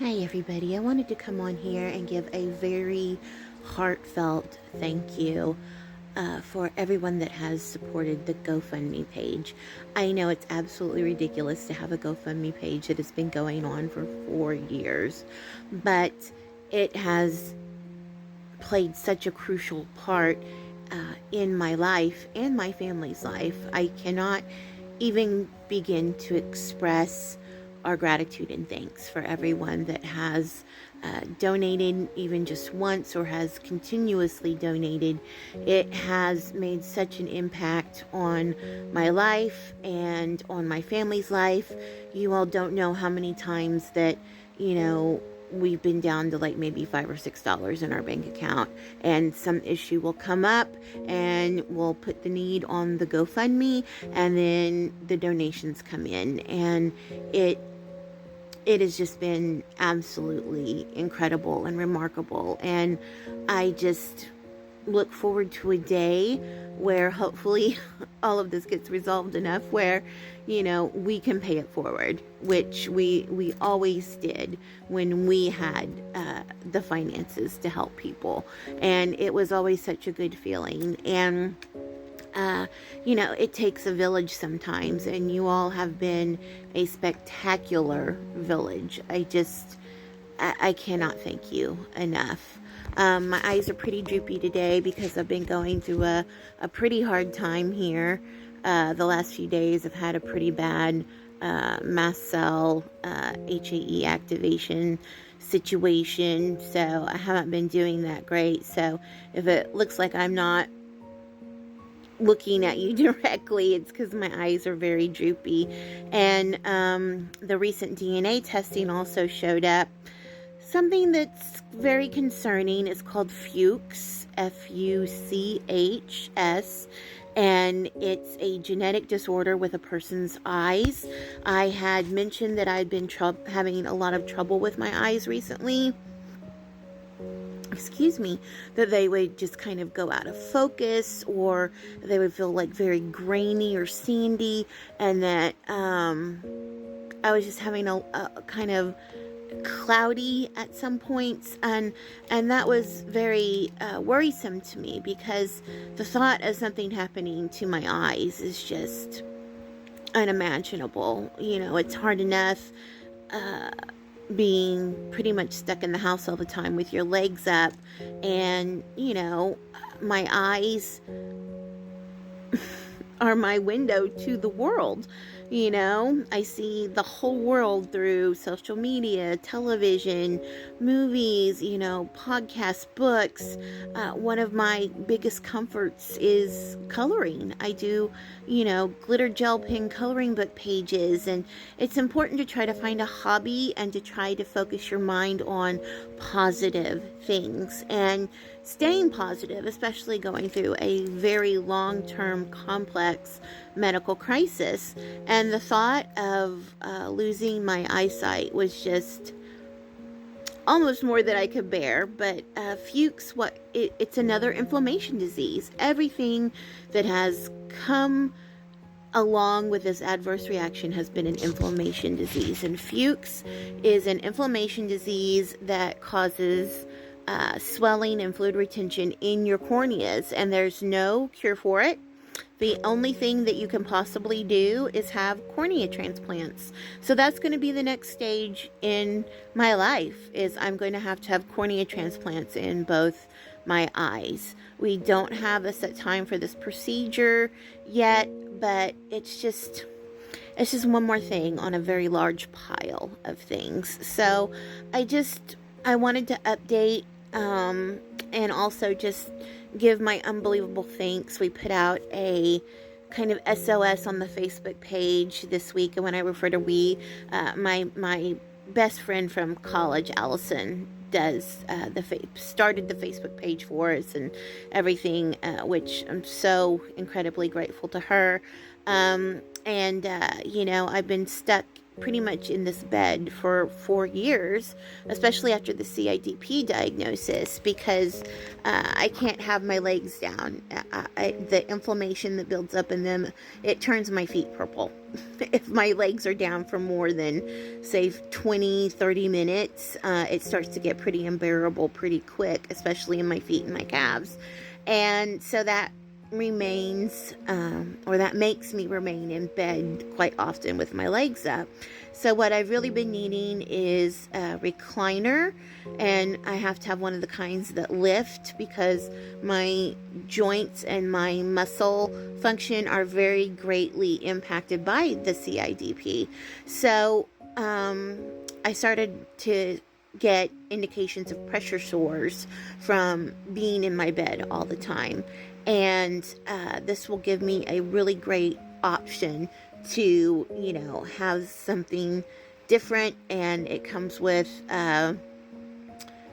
Hi, everybody. I wanted to come on here and give a very heartfelt thank you for everyone that has supported the GoFundMe page. I know it's absolutely ridiculous to have a GoFundMe page that has been going on for 4 years, but it has played such a crucial part in my life and my family's life. I cannot even begin to express our gratitude and thanks for everyone that has donated even just once or has continuously donated. It has made such an impact on my life and on my family's life. You all don't know how many times that, we've been down to like maybe $5 or $6 in our bank account, and some issue will come up and we'll put the need on the GoFundMe, and then the donations come in, and it has just been absolutely incredible and remarkable. And I just look forward to a day where hopefully all of this gets resolved enough where, we can pay it forward, which we always did when we had the finances to help people. And it was always such a good feeling. And it takes a village sometimes, and you all have been a spectacular village. I cannot thank you enough. My eyes are pretty droopy today because I've been going through a pretty hard time here. The last few days I've had a pretty bad mast cell HAE activation situation, so I haven't been doing that great. So if it looks like I'm not looking at you directly, it's because my eyes are very droopy. And the recent DNA testing also showed up something that's very concerning. It's called Fuchs, Fuchs, and it's a genetic disorder with a person's eyes. I had mentioned that I'd been having a lot of trouble with my eyes recently. That they would just kind of go out of focus, or they would feel like very grainy or sandy, and that I was just having a kind of cloudy at some points, and that was very worrisome to me, because the thought of something happening to my eyes is just unimaginable. It's hard enough being pretty much stuck in the house all the time with your legs up, and my eyes are my window to the world. I see the whole world through social media, television, movies, podcasts, books. One of my biggest comforts is coloring. I do, glitter gel pen coloring book pages, and it's important to try to find a hobby and to try to focus your mind on positive things and staying positive, especially going through a very long-term complex medical crisis. And the thought of losing my eyesight was just almost more than I could bear. But Fuchs, it's another inflammation disease. Everything that has come along with this adverse reaction has been an inflammation disease. And Fuchs is an inflammation disease that causes swelling and fluid retention in your corneas, and there's no cure for it. The only thing that you can possibly do is have cornea transplants. So that's going to be the next stage in my life, is I'm going to have cornea transplants in both my eyes. We don't have a set time for this procedure yet, but it's just one more thing on a very large pile of things. So I wanted to update and also just give my unbelievable thanks. We put out a kind of SOS on the Facebook page this week, and when I refer to we, my best friend from college, Allison, started the Facebook page for us and everything, which I'm so incredibly grateful to her. I've been stuck pretty much in this bed for 4 years, especially after the CIDP diagnosis, because I can't have my legs down. The inflammation that builds up in them, it turns my feet purple. If my legs are down for more than, say, 20-30 minutes, it starts to get pretty unbearable pretty quick, especially in my feet and my calves. And so that remains, or that makes me remain in bed quite often with my legs up. So what I've really been needing is a recliner, and I have to have one of the kinds that lift, because my joints and my muscle function are very greatly impacted by the CIDP. So I started to get indications of pressure sores from being in my bed all the time. And this will give me a really great option to, have something different. And it comes with a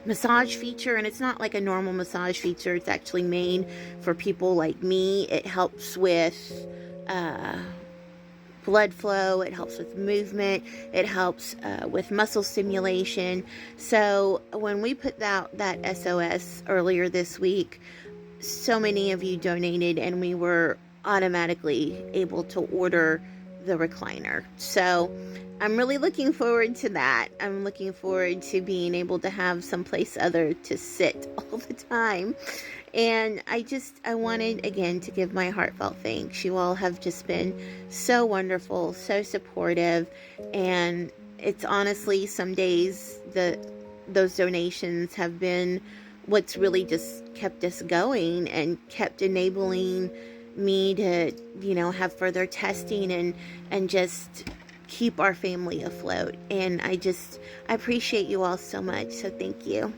massage feature, and it's not like a normal massage feature. It's actually made for people like me. It helps with blood flow, it helps with movement, it helps with muscle stimulation. So when we put out that SOS earlier this week, so many of you donated, and we were automatically able to order the recliner. So I'm really looking forward to that. I'm looking forward to being able to have someplace other to sit all the time. And I wanted, again, to give my heartfelt thanks. You all have just been so wonderful, so supportive. And it's honestly, some days those donations have been what's really just kept us going and kept enabling me to, have further testing and just keep our family afloat. And I appreciate you all so much. So thank you.